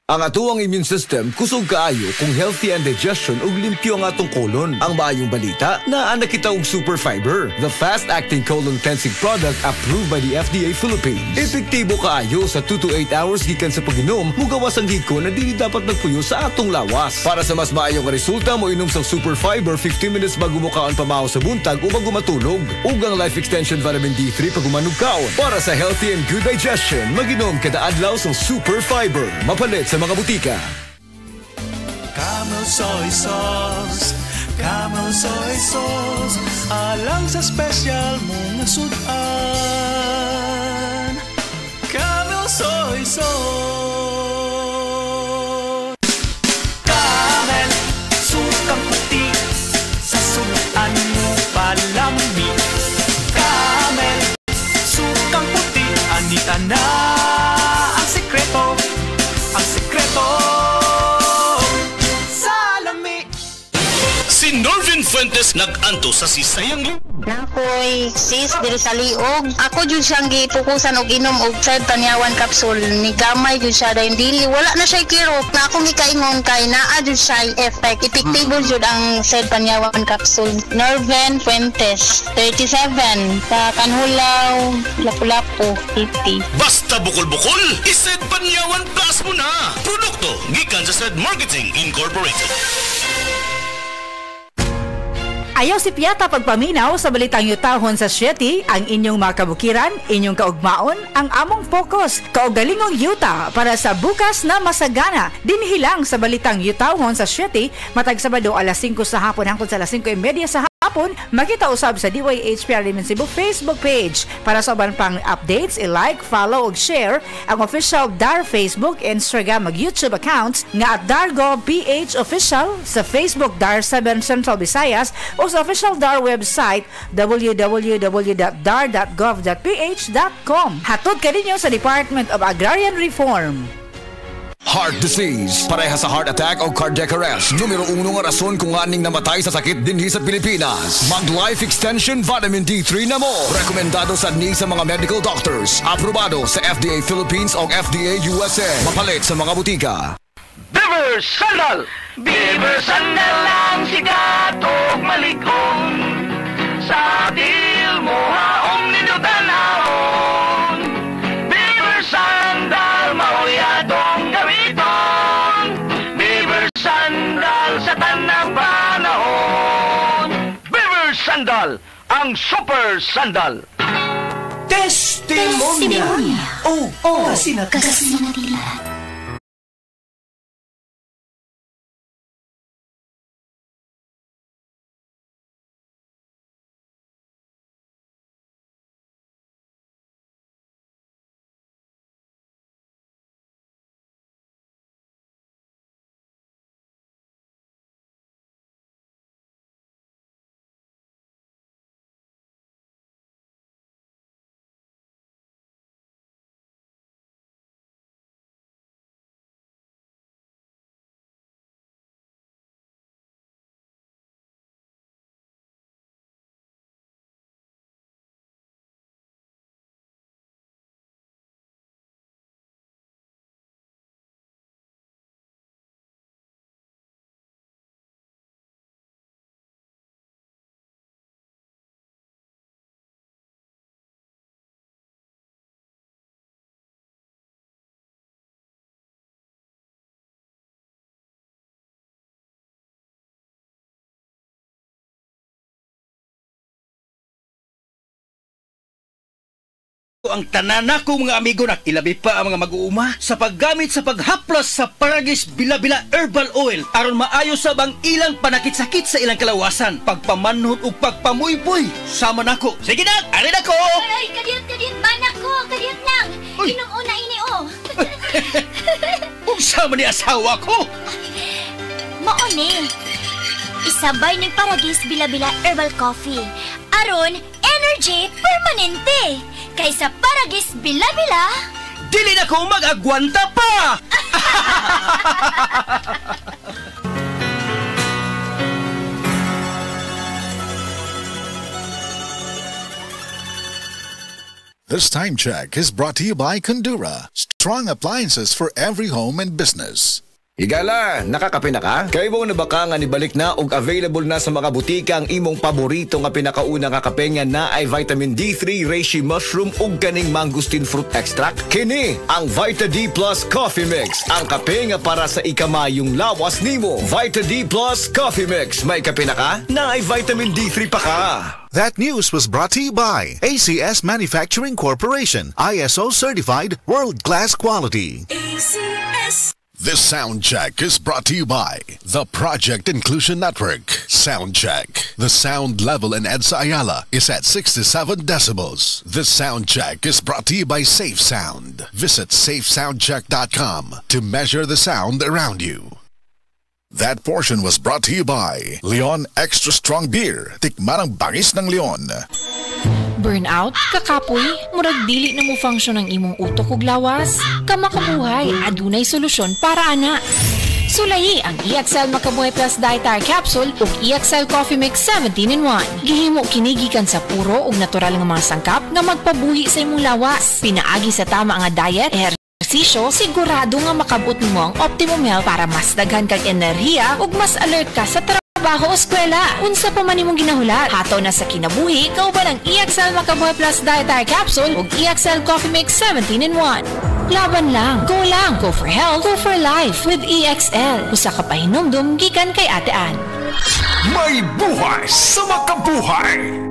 Ang atuang immune system kusog kaayo kung healthy and digestion ug limpyo ang atong colon. Ang maayong balita, naa nakita og super fiber, the fast-acting colon cleansing product approved by the FDA Philippines. Epektibo kaayo sa 2 to 8 hours gikan sa pag-inom, mugawas ang hiko na dili dapat nagpuyo sa atong lawas. Para sa mas maayong resulta, mo inom sang super fiber 15 minutes bago mo kaon pamahaw sa buntag o bago matulog. Ug ang Life Extension Vitamin D3 pag umanog kaon. Para sa healthy and good digestion, mag-inom kada adlaw sang super fiber. Mapalit sa mga butika. Camel soy sauce, Camel soy sauce, alang sa special mong sudan. Camel soy sauce. Camel, sukang puti, sa sudan mo palami. Camel, sukang puti, anita na ang sekreto. Ang sekreto sa lami. Si Norvin Fuentes nag-anto sa sisayang Nakoy sis diri sa liog. Ako jud siyang gipukusan og inom og Fred Panyawan capsule. Ni gamay jud siya dahil dili wala na siya kirot. Na akong gikaingon kay naa jud siya effect. Epektibo jud ang Fred Panyawan capsule. Norvin Fuentes, 37, sa Kanhulaw, Lapu-Lapu, 50. Basta bukol-bukol, iSed Panyawan Plus mo na. Produkto gikan sa SED Marketing Incorporated. Ayaw si Piata pagpaminaw sa balitang yutahon sa Sieti, ang inyong mga kabukiran, inyong kaugmaon, ang among focus, kaugalingong yuta para sa bukas na masagana. Dinhilang sa balitang yutahon sa Sieti, matag Sabado alas 5 sa hapon hangtod sa alas 5:30 sa hapon, makita usab sa DYHPR Limon Cebu Facebook page. Para sa uban pang updates, i-like, follow ug share ang official DAR Facebook, Instagram ug YouTube accounts nga at Dargo PH Official sa Facebook DAR 7 Central Visayas o sa official DAR website www.dar.gov.ph.com. Hatod kaninyo sa Department of Agrarian Reform. Heart disease, pareha sa heart attack o cardiac arrest. Numero 1 nga rason kung aning namatay sa sakit dinhi sa Pilipinas. Mag Life Extension Vitamin D3 na mo. Rekomendado sa ni sa mga medical doctors. Aprobado sa FDA Philippines o FDA USA. Mapalit sa mga butika. Beaver Sandal! Beaver Sandal lang sigat og maligong. Sa dil mo haong ninutanahon. Beaver Sandal mauyadong gamiton. Beaver Sandal sa tanang panahon. Beaver Sandal, ang super sandal. Testimonya. Oh, kasi na ang tanan ko mga amigo na ilabi pa ang mga mag-uuma sa paggamit sa paghaplas sa Paragis Bila-Bila Herbal Oil aron maayo sa bang ilang panakit-sakit sa ilang kalawasan, pagpamanhot o pagpamuypoy. Sama nako. Sige na, ari nako. Ay, kadiyot, manak ko, kadiyot lang. Inom una ini o. Kung sama ni asawa ko. Maone. Isabay ng Paragis Bila-Bila Herbal Coffee. Aron, energy permanente. Kaysa Paragis Bila-Bila, dili na ko mag-agwanta pa! This time check is brought to you by Condura. Strong appliances for every home and business. Higala, nakakape na ka? Kaya mo na baka nga nibalik na ug available na sa mga butika ang imong paborito nga pinakauna nga kape nga na ay vitamin D3, reishi mushroom ug kaning mangosteen fruit extract? Kini ang Vita D Plus Coffee Mix, ang kape nga para sa ikamayong lawas nimo. Vita D Plus Coffee Mix, may kape na ka? Na ay vitamin D3 pa ka. That news was brought to you by ACS Manufacturing Corporation, ISO certified, world-class quality. ACS. This sound check is brought to you by the Project Inclusion Network. Sound check. The sound level in EDSA Ayala is at 67 decibels. This sound check is brought to you by Safe Sound. Visit safesoundcheck.com to measure the sound around you. That portion was brought to you by Leon Extra Strong Beer. Tikman ang bangis ng Leon. Burnout, kakapoy, murag dili na mo function ang imong utok ug lawas. Kamakabuhay, adunay solusyon para ana. Sulayi ang EXL Makabuhay Plus Dietary Capsule ug EXL Coffee Mix 17-in-1. Gihimo kini gikan sa puro ug natural nga mga sangkap nga magpabuhi sa imong lawas. Pinaagi sa tama nga diet, ehersisyo, sigurado nga makabot nimo ang optimum health para mas daghan kag enerhiya ug mas alert ka sa trabaho o eskwela. Unsa pa man imong ginahulat, hataw na sa kinabuhi, kauban ang EXL Makabuhay Plus Dietary Capsule ug EXL Coffee Mix 17-in-1. Laban lang, go for health, go for life with EXL. Usa ka pahinumdum gikan kay Ate Ann. May buhay sa makabuhay!